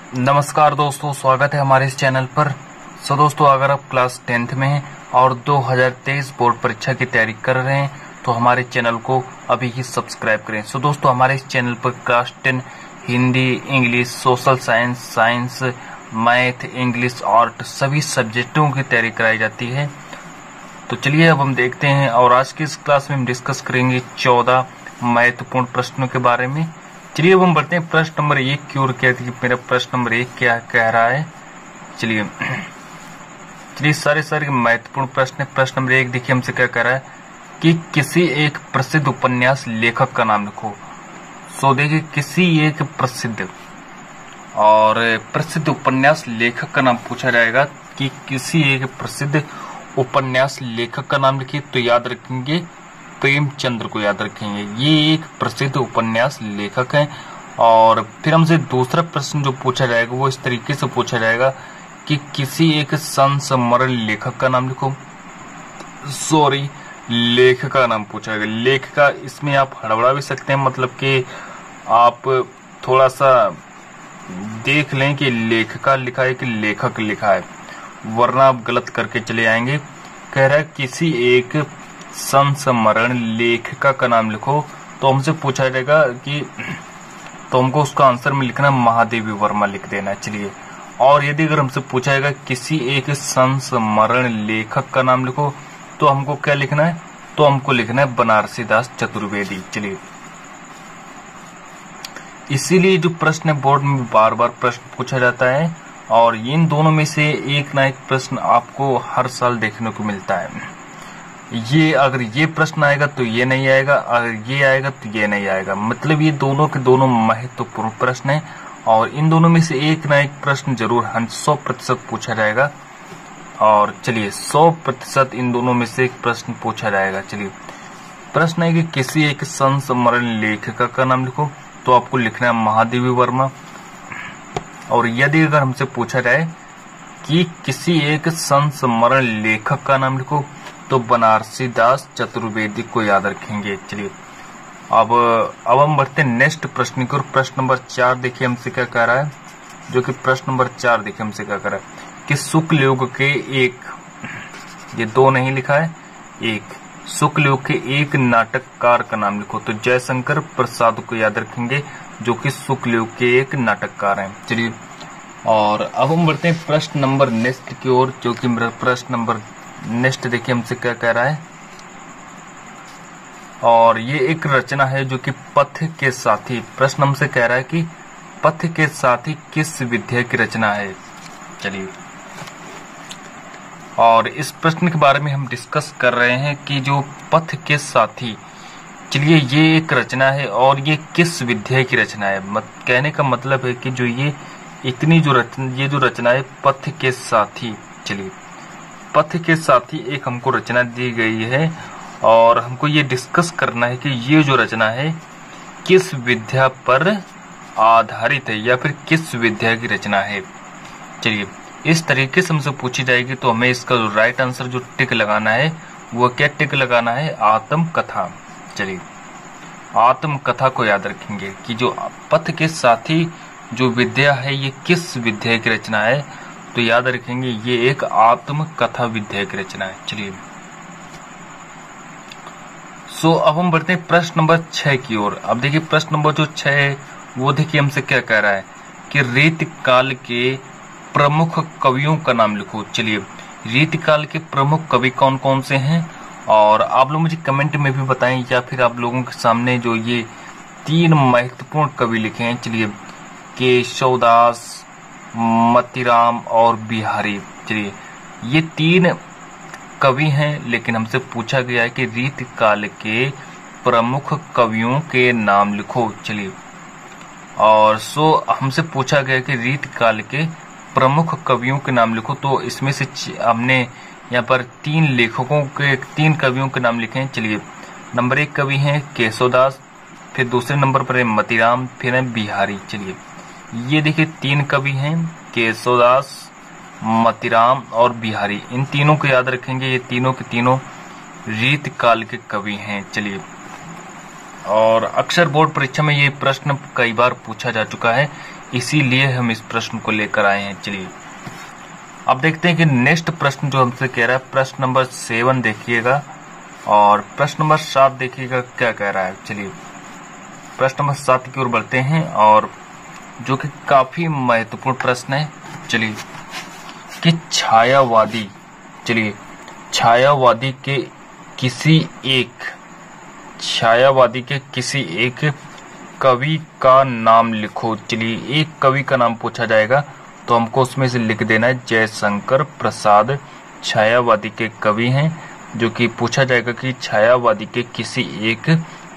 नमस्कार दोस्तों, स्वागत है हमारे इस चैनल पर। दोस्तों, अगर आप क्लास 10th में हैं और 2023 बोर्ड परीक्षा की तैयारी कर रहे हैं तो हमारे चैनल को अभी ही सब्सक्राइब करें। दोस्तों, हमारे इस चैनल पर class 10 Hindi, English, social science, math, English, art सभी सब्जेक्टों की तैयारी कराई जाती है। तो चलिए अब हम देखते हैं, और आज की इस क्लास में हम डिस्कस करेंगे 14 महत्वपूर्ण प्रश्नों के बारे में। चलिए अब हम बढ़ते हैं प्रश्न नंबर 1 की ओर। क्या मेरा प्रश्न नंबर 1 क्या कह रहा है। चलिए सारे महत्वपूर्ण प्रश्न है। प्रश्न नंबर 1 देखिए हमसे क्या कह रहा है कि किसी एक प्रसिद्ध उपन्यास लेखक का नाम लिखो। देखिए किसी एक प्रसिद्ध उपन्यास लेखक का नाम पूछा जाएगा कि किसी एक प्रसिद्ध उपन्यास लेखक का नाम लिखिए। तो याद रखेंगे प्रेमचंद्र को याद रखेंगे, ये एक प्रसिद्ध उपन्यास लेखक हैं। और फिर हमसे दूसरा प्रश्न जो पूछा जाएगा वो इस तरीके से पूछा जाएगा कि किसी एक संस्मरण लेखक का नाम लिखो। लेखक का नाम पूछा जाएगा। लेखिका, इसमें आप हड़बड़ा भी सकते हैं, मतलब कि आप थोड़ा सा देख लें कि लेखिका लिखा है कि लेखक लिखा है, वरना आप गलत करके चले आएंगे। कह रहा है किसी एक संस्मरण लेखिका का नाम लिखो, तो हमसे पूछा जाएगा कि तो हमको उसका आंसर में लिखना महादेवी वर्मा लिख देना। चलिए, और यदि अगर हमसे पूछा जाएगा किसी एक संस्मरण लेखक का नाम लिखो, तो हमको क्या लिखना है, तो हमको लिखना है बनारसी दास चतुर्वेदी। चलिए, इसीलिए जो प्रश्न बोर्ड में बार बार प्रश्न पूछा जाता है, और इन दोनों में से एक ना एक प्रश्न आपको हर साल देखने को मिलता है। ये अगर ये प्रश्न आएगा तो ये नहीं आएगा, अगर ये आएगा तो ये नहीं आएगा। मतलब ये दोनों के दोनों महत्वपूर्ण प्रश्न हैं, और इन दोनों में से एक ना एक प्रश्न जरूर 100% पूछा जाएगा। और चलिए 100% इन दोनों में से एक प्रश्न पूछा जाएगा। चलिए, प्रश्न है कि किसी एक संस्मरण लेखिका का नाम लिखो, तो आपको लिखना है महादेवी वर्मा। और यदि अगर हमसे पूछा जाए कि किसी एक संस्मरण लेखक का नाम लिखो, तो बनारसी दास चतुर्वेदी को याद रखेंगे। चलिए, अब हम बढ़ते हैं नेक्स्ट प्रश्न की ओर। प्रश्न नंबर 4 देखिए हमसे क्या कह रहा है, जो कि प्रश्न नंबर 4 देखिए हमसे क्या कह रहा है कि शुक्ल युग के एक, ये 2 नहीं लिखा है, एक शुक्ल युग के एक नाटककार का नाम लिखो। तो जयशंकर प्रसाद को याद रखेंगे, जो कि शुक्ल युग के एक नाटककार हैं। चलिए, और अब हम बढ़ते हैं प्रश्न नंबर नेक्स्ट की ओर, जो कि मेरा प्रश्न नंबर नेक्स्ट देखिए हमसे क्या कह रहा है। और ये एक रचना है जो कि पथ के साथी, प्रश्न हमसे कह रहा है कि पथ के साथी किस विधा की रचना है। चलिए, और इस प्रश्न के बारे में हम डिस्कस कर रहे हैं कि जो पथ के साथी, चलिए ये एक रचना है और ये किस विधा की रचना है। कहने का मतलब है कि जो ये जो रचना है पथ के साथी। चलिए, पथ के साथी एक हमको रचना दी गई है, और हमको ये डिस्कस करना है कि ये जो रचना है किस विधा पर आधारित है, या फिर किस विधा की रचना है। चलिए, इस तरीके से हमसे पूछी जाएगी तो हमें इसका जो राइट आंसर जो टिक लगाना है वो क्या टिक लगाना है, आत्मकथा। चलिए, आत्मकथा को याद रखेंगे कि जो पथ के साथी जो विद्या है ये किस विधा की रचना है, तो याद रखेंगे ये एक आत्मकथा विधा की रचना है। चलिए, अब हम बढ़ते हैं प्रश्न नंबर 6 की ओर। अब देखिए प्रश्न नंबर जो 6 है वो देखिए हमसे क्या कह रहा है कि रीतिकाल के प्रमुख कवियों का नाम लिखो। चलिए, रीतिकाल के प्रमुख कवि कौन कौन से हैं, और आप लोग मुझे कमेंट में भी बताएं, या फिर आप लोगों के सामने जो ये 3 महत्वपूर्ण कवि लिखे हैं। चलिए, केशवदास, मतीराम और बिहारी। चलिए, ये 3 कवि हैं, लेकिन हमसे पूछा गया है कि रीतिकाल के प्रमुख कवियों के नाम लिखो। चलिए, और हमसे पूछा गया कि रीतिकाल के प्रमुख कवियों के नाम लिखो, तो इसमें से हमने यहाँ पर 3 कवियों के नाम लिखे हैं। चलिए, नंबर 1 कवि हैं केशवदास, फिर दूसरे नंबर पर है मतीराम, फिर है बिहारी। चलिए, ये देखिए 3 कवि हैं, केशवदास, मतीराम और बिहारी। इन तीनों को याद रखेंगे, ये तीनों के तीनों रीतिकाल के कवि हैं। चलिए, और अक्सर बोर्ड परीक्षा में ये प्रश्न कई बार पूछा जा चुका है, इसीलिए हम इस प्रश्न को लेकर आए हैं। चलिए अब देखते हैं कि नेक्स्ट प्रश्न जो हमसे कह रहा है, प्रश्न नंबर 7 देखिएगा और प्रश्न नंबर 7 देखिएगा क्या कह रहा है। चलिए प्रश्न नंबर 7 की ओर बढ़ते हैं और जो कि काफी महत्वपूर्ण प्रश्न है। चलिए कि छायावादी के किसी एक कवि का नाम लिखो। चलिए एक कवि का नाम पूछा जाएगा तो हमको उसमें से लिख देना है जयशंकर प्रसाद छायावादी के कवि हैं, जो कि पूछा जाएगा कि छायावादी के किसी एक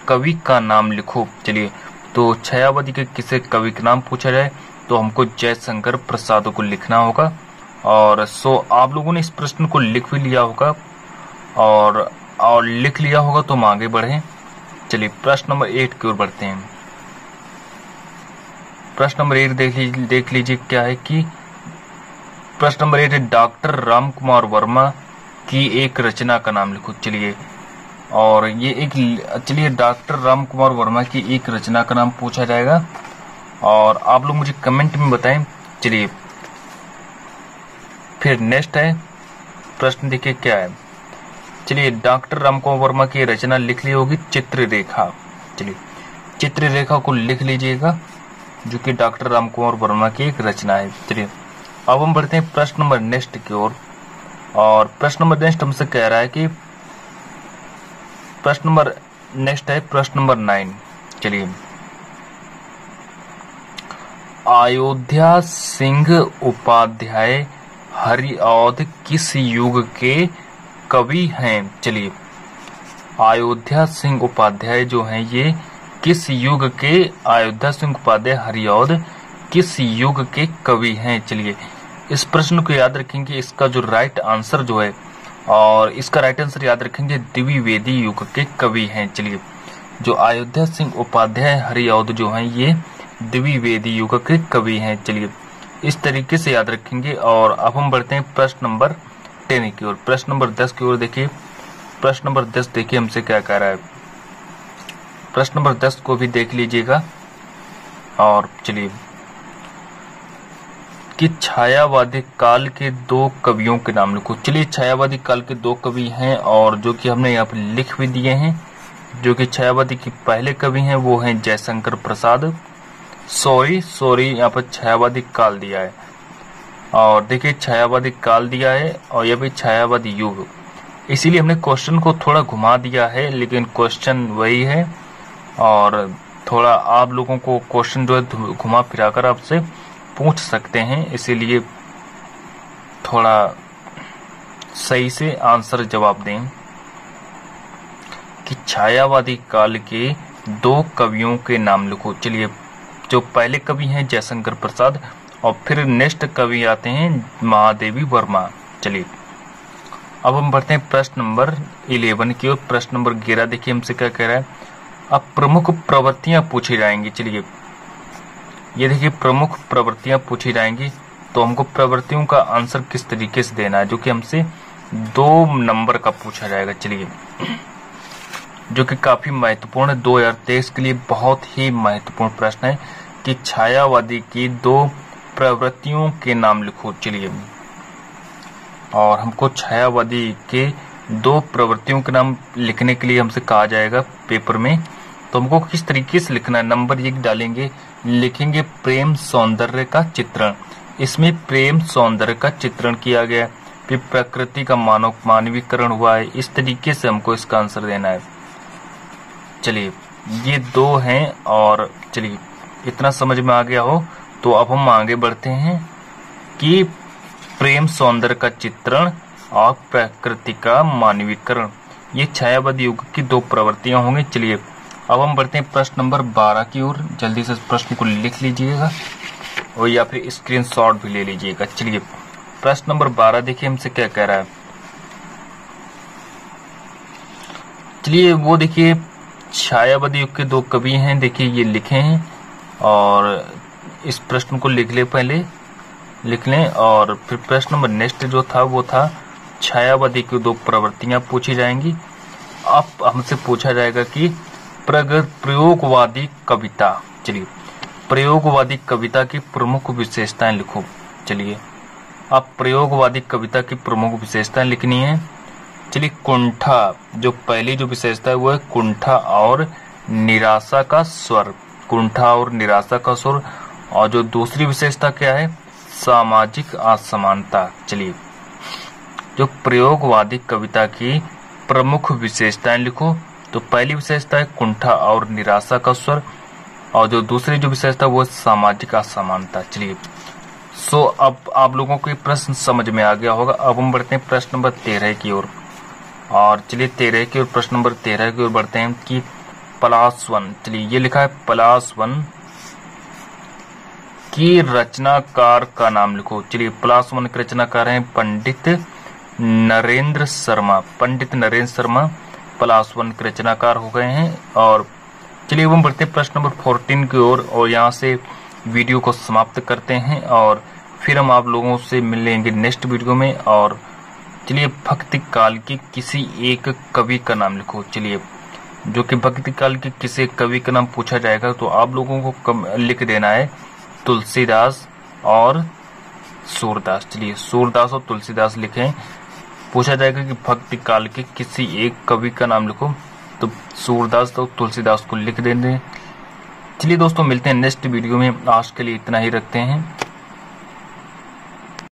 कवि का नाम लिखो। चलिए तो छायावादी के किसी कवि का नाम पूछा जाए तो हमको जयशंकर प्रसाद को लिखना होगा। और आप लोगों ने इस प्रश्न को लिख भी लिया होगा और लिख लिया होगा तो हम आगे बढ़े। चलिए प्रश्न नंबर 8 की ओर बढ़ते हैं। प्रश्न नंबर 8 देख लीजिए क्या है कि प्रश्न नंबर 8 है डॉक्टर राम कुमार वर्मा की एक रचना का नाम लिखो। चलिए और चलिए डॉक्टर राम कुमार वर्मा की एक रचना का नाम पूछा जाएगा और आप लोग मुझे कमेंट में बताएं। चलिए फिर नेक्स्ट है प्रश्न, देखिए क्या है। चलिए डॉक्टर राम कुमार वर्मा की रचना लिख ली होगी चित्ररेखा। चलिए चित्ररेखा को लिख लीजिएगा, जो कि डॉक्टर राम कुमार वर्मा की एक रचना है। चलिए अब हम बढ़ते हैं प्रश्न नंबर नेक्स्ट की ओर और प्रश्न नंबर नेक्स्ट हमसे कह रहा है कि प्रश्न नंबर नेक्स्ट है प्रश्न नंबर 9। चलिए अयोध्या सिंह उपाध्याय हरिऔध किस युग के कवि हैं। चलिए अयोध्या सिंह उपाध्याय जो हैं ये किस युग के, अयोध्या सिंह उपाध्याय हरिऔध किस युग के कवि हैं। चलिए इस प्रश्न को याद रखेंगे, इसका जो राइट आंसर जो है और इसका राइट आंसर याद रखेंगे द्विवेदी युग के कवि हैं। चलिए जो अयोध्या सिंह उपाध्याय हरिऔध जो हैं ये द्विवेदी युग के कवि हैं। चलिए इस तरीके से याद रखेंगे। और अब हम बढ़ते हैं प्रश्न नंबर 10 की ओर। प्रश्न नंबर 10 की ओर देखिए, प्रश्न नंबर 10 देखिए हमसे क्या कह रहा है। प्रश्न नंबर 10 को भी देख लीजिएगा और चलिए कि छायावादी काल के 2 कवियों के नाम लिखो। चलिए छायावादी काल के 2 कवि हैं और जो कि हमने यहाँ पे लिख भी दिए हैं। जो कि छायावादी के पहले कवि हैं वो हैं जयशंकर प्रसाद। सॉरी यहाँ पर छायावादी काल दिया है और देखिए छायावादी काल दिया है और यह भी छायावादी युग, इसीलिए हमने क्वेश्चन को थोड़ा घुमा दिया है, लेकिन क्वेश्चन वही है और थोड़ा आप लोगों को क्वेश्चन जो है घुमा फिराकर आपसे पूछ सकते हैं, इसीलिए थोड़ा सही से आंसर जवाब दें कि छायावादी काल के 2 कवियों के नाम लिखो। चलिए जो पहले कवि हैं जयशंकर प्रसाद और फिर नेक्स्ट कवि आते हैं महादेवी वर्मा। चलिए अब हम बढ़ते हैं प्रश्न नंबर 11 की ओर। प्रश्न नंबर 11 देखिए हमसे क्या कह रहा है। अब प्रमुख प्रवृत्तियां पूछी जाएंगी। चलिए ये देखिए प्रमुख प्रवृत्तियां पूछी जाएंगी तो हमको प्रवृत्तियों का आंसर किस तरीके से देना है, जो कि हमसे 2 नंबर का पूछा जाएगा। चलिए जो कि काफी महत्वपूर्ण है, 2023 के लिए बहुत ही महत्वपूर्ण प्रश्न है कि छायावादी की 2 प्रवृत्तियों के नाम लिखो। चलिए और हमको छायावादी के 2 प्रवृत्तियों के नाम लिखने के लिए हमसे कहा जाएगा पेपर में, तो हमको किस तरीके से लिखना है। नंबर 1 डालेंगे, लिखेंगे प्रेम सौंदर्य का चित्रण। इसमें प्रेम सौंदर्य का चित्रण किया गया, फिर प्रकृति का मानवीकरण हुआ है। इस तरीके से हमको इसका आंसर देना है। चलिए ये 2 हैं और चलिए इतना समझ में आ गया हो तो अब हम आगे बढ़ते हैं कि प्रेम सौंदर्य का चित्रण और प्रकृति का मानवीकरण, ये छायावादी युग की 2 प्रवृत्तियां होंगी। चलिए अब हम बढ़ते हैं प्रश्न नंबर 12 की ओर। जल्दी से प्रश्न को लिख लीजिएगा और या फिर स्क्रीनशॉट भी ले लीजिएगा। चलिए प्रश्न नंबर 12 देखिए हमसे क्या कह रहा है। चलिए वो देखिए छायावादी युग के 2 कवि हैं, देखिए ये लिखे हैं और इस प्रश्न को लिख लें और फिर प्रश्न नंबर नेक्स्ट जो था वो था छायावादी की 2 प्रवृत्तियां पूछी जाएंगी। अब हमसे पूछा जाएगा कि प्रयोगवादी कविता। चलिए, प्रयोगवादी कविता की प्रमुख विशेषताएं लिखो। चलिए, अब प्रयोगवादी कविता की प्रमुख विशेषताएं लिखनी है। चलिए, कुंठा, जो पहली जो विशेषता है वो है कुंठा और निराशा का स्वर। कुंठा और निराशा का स्वर। और जो दूसरी विशेषता क्या है? सामाजिक असमानता। चलिए, जो प्रयोगवादी कविता की प्रमुख विशेषताएं लिखो। तो पहली विशेषता है कुंठा और निराशा का स्वर, और जो दूसरी जो विशेषता वो सामाजिक असमानता। चलिए, अब आप लोगों को ये प्रश्न समझ में आ गया होगा। अब हम बढ़ते हैं प्रश्न नंबर 13 की ओर। और चलिए, 13 की ओर, प्रश्न नंबर 13 की ओर बढ़ते हैं कि पलाश1। चलिए, ये लिखा है पलाश1 की रचनाकार का नाम लिखो। चलिए, पलाश1 के रचनाकार हैं पंडित नरेंद्र शर्मा। पंडित नरेंद्र शर्मा पलाश1 के रचनाकार हो गए हैं। और चलिए, हम बढ़ते हैं प्रश्न नंबर 14 की ओर, और यहाँ से वीडियो को समाप्त करते हैं और फिर हम आप लोगों से मिलेंगे नेक्स्ट वीडियो में। और चलिए, भक्ति काल की किसी एक कवि का नाम लिखो। चलिए, जो कि भक्ति काल के किसी कवि का नाम पूछा जाएगा तो आप लोगों को लिख देना है तुलसीदास और सूरदास। चलिए, सूरदास और तुलसीदास लिखें। पूछा जाएगा कि भक्ति काल के किसी एक कवि का नाम लिखो, तो सूरदास और तुलसीदास को लिख देंगे। चलिए दोस्तों, मिलते हैं नेक्स्ट वीडियो में। आज के लिए इतना ही रखते हैं।